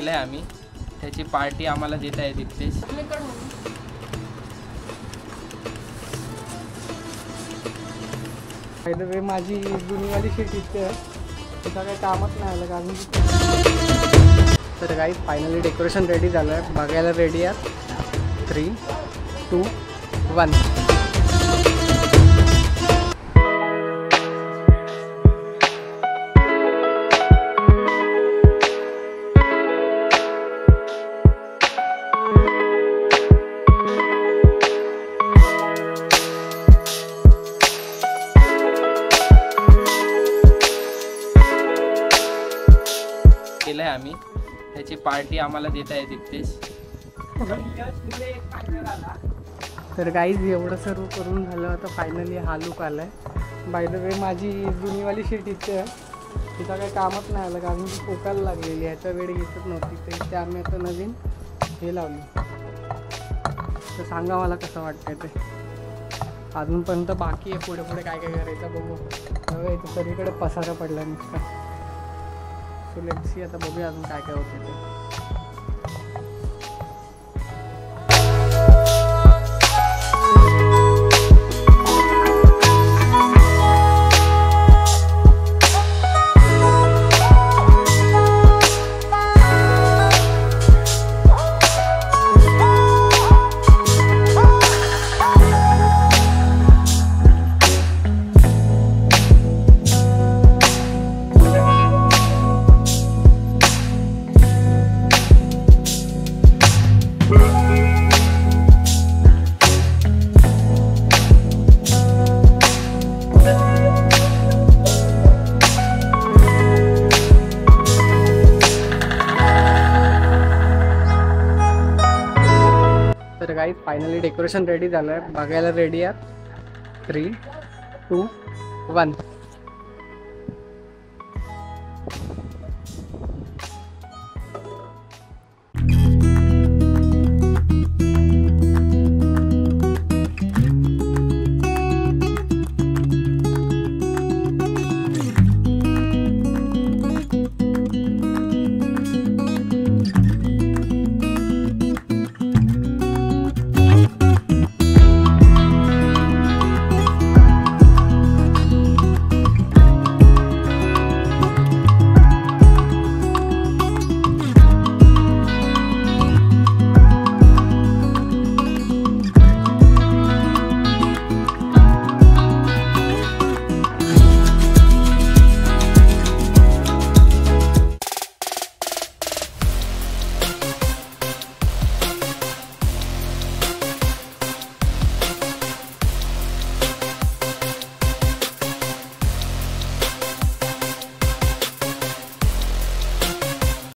केलं आहे आम्ही, त्याची पार्टी आम्हाला देत आहे तिथेच. बाय द वे माझी जुनीवाली शीट इथे आहे, तिथं काही कामच नाही आलं कारण. तर काही फायनली डेकोरेशन रेडी झालं आहे, बघायला रेडी आहे. 3, 2, 1. केलं आहे आम्ही, त्याची पार्टी आम्हाला देत आहे तिथेच. तर गाईज एवढं सर्व करून झालं आता फायनली हा लुक आला आहे. बाय द वे माझी जुनीवाली शीट इथे आहे, तिथं काही कामच नाही आलं कारण ती पोकायला लागलेली आहे, याचा वेळ घेतच नव्हती. तर इथे आम्ही आता नवीन हे लावली. तर सांगा मला कसं वाटतंय ते. अजूनपर्यंत बाकी आहे, पुढे पुढे काय काय करायचं बघू. इथं सगळीकडे पसारा पडला नुसता. सो लेट्स सी, आता बघूया अजून काय काय होते ते. तर काही फायनली डेकोरेशन रेडी झालं आहे, बघायला रेडी आहे. 3, 2, 1.